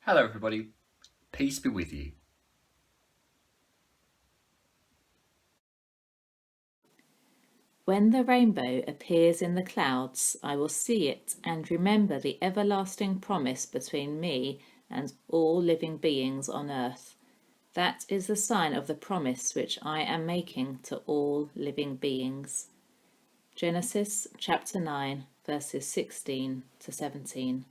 Hello everybody, peace be with you. When the rainbow appears in the clouds, I will see it and remember the everlasting promise between me and all living beings on earth. That is the sign of the promise which I am making to all living beings. Genesis chapter 9, verses 16 to 17.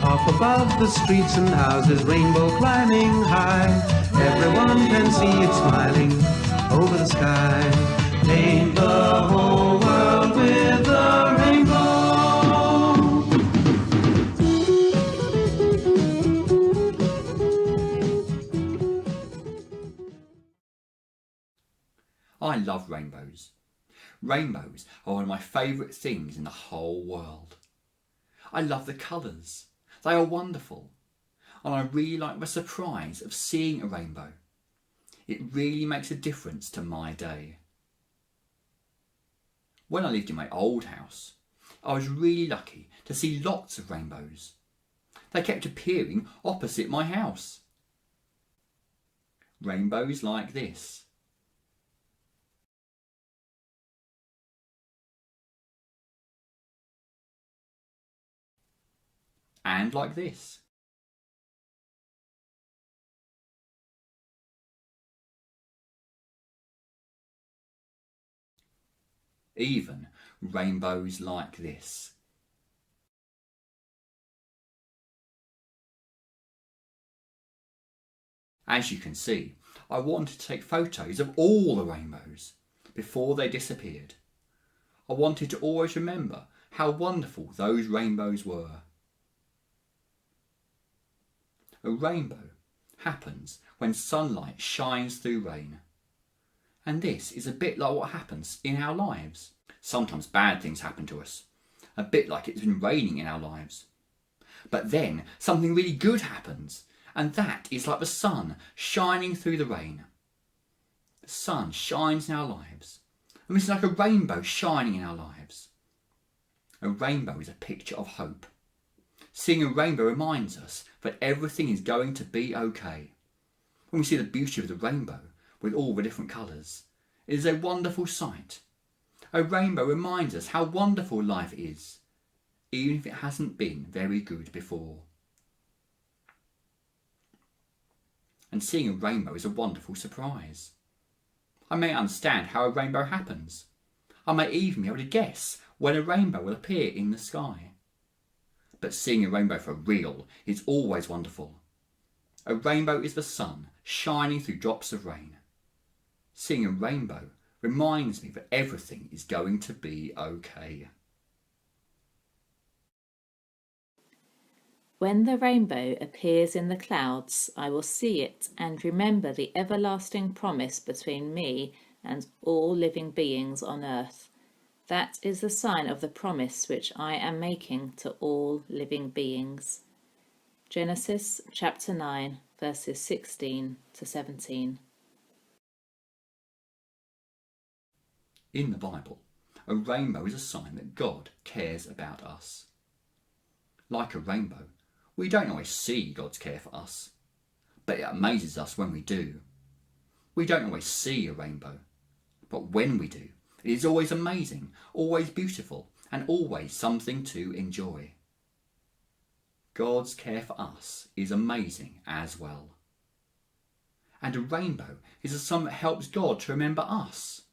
Up above the streets and houses, rainbow climbing high. Everyone can see it smiling over the sky. Paint the whole world with a rainbow. I love rainbows. Rainbows are one of my favourite things in the whole world. I love the colours. They are wonderful. And I really like the surprise of seeing a rainbow. It really makes a difference to my day. When I lived in my old house, I was really lucky to see lots of rainbows. They kept appearing opposite my house. Rainbows like this. And like this. Even rainbows like this. As you can see, I wanted to take photos of all the rainbows before they disappeared. I wanted to always remember how wonderful those rainbows were. A rainbow happens when sunlight shines through rain. And this is a bit like what happens in our lives. Sometimes bad things happen to us, a bit like it's been raining in our lives. But then something really good happens, and that is like the sun shining through the rain. The sun shines in our lives, and this is like a rainbow shining in our lives. A rainbow is a picture of hope. Seeing a rainbow reminds us that everything is going to be okay. When we see the beauty of the rainbow with all the different colours, it is a wonderful sight. A rainbow reminds us how wonderful life is, even if it hasn't been very good before. And seeing a rainbow is a wonderful surprise. I may understand how a rainbow happens. I may even be able to guess when a rainbow will appear in the sky. But seeing a rainbow for real is always wonderful. A rainbow is the sun shining through drops of rain. Seeing a rainbow reminds me that everything is going to be okay. When the rainbow appears in the clouds, I will see it and remember the everlasting promise between me and all living beings on earth. That is the sign of the promise which I am making to all living beings. Genesis chapter 9, verses 16 to 17. In the Bible, a rainbow is a sign that God cares about us. Like a rainbow, we don't always see God's care for us, but it amazes us when we do. We don't always see a rainbow, but when we do, it is always amazing, always beautiful, and always something to enjoy. God's care for us is amazing as well. And a rainbow is a sign that helps God to remember us.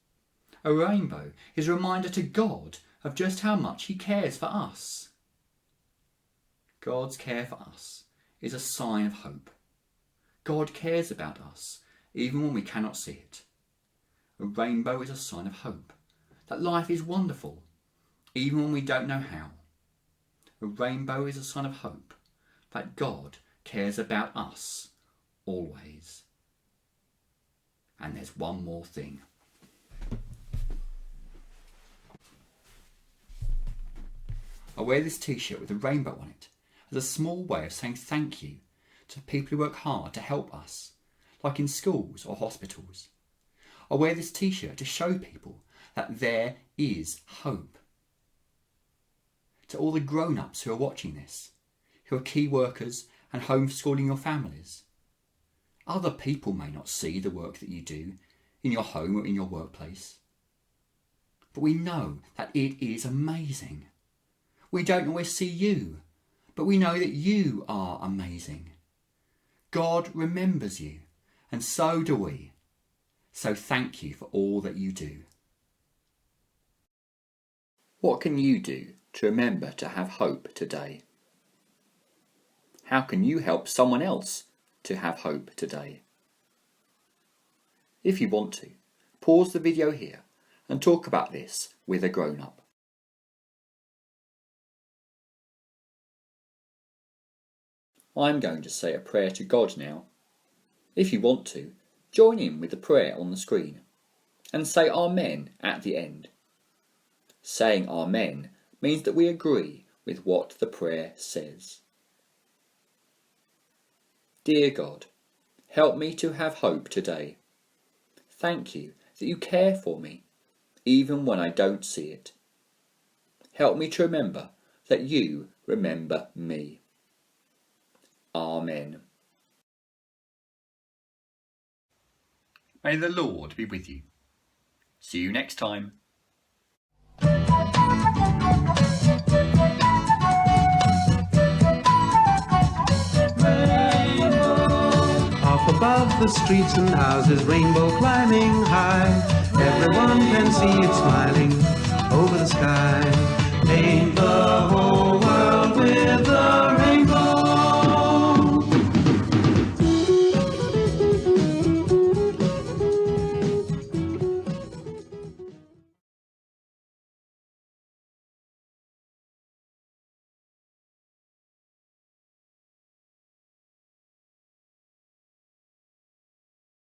A rainbow is a reminder to God of just how much He cares for us. God's care for us is a sign of hope. God cares about us even when we cannot see it. A rainbow is a sign of hope, that life is wonderful even when we don't know how. A rainbow is a sign of hope, that God cares about us always. And there's one more thing. I wear this t-shirt with a rainbow on it as a small way of saying thank you to people who work hard to help us, like in schools or hospitals. I wear this t-shirt to show people that there is hope. To all the grown-ups who are watching this, who are key workers and homeschooling your families, other people may not see the work that you do in your home or in your workplace, but we know that it is amazing. We don't always see you, but we know that you are amazing. God remembers you, and so do we. So thank you for all that you do. What can you do to remember to have hope today? How can you help someone else to have hope today? If you want to, pause the video here and talk about this with a grown-up. I'm going to say a prayer to God now. If you want to, join in with the prayer on the screen and say Amen at the end. Saying Amen means that we agree with what the prayer says. Dear God, help me to have hope today. Thank you that you care for me, even when I don't see it. Help me to remember that you remember me. Amen. May the Lord be with you. See you next time. Up above the streets and houses, rainbow climbing high. Everyone can see it smiling over the sky. Paint the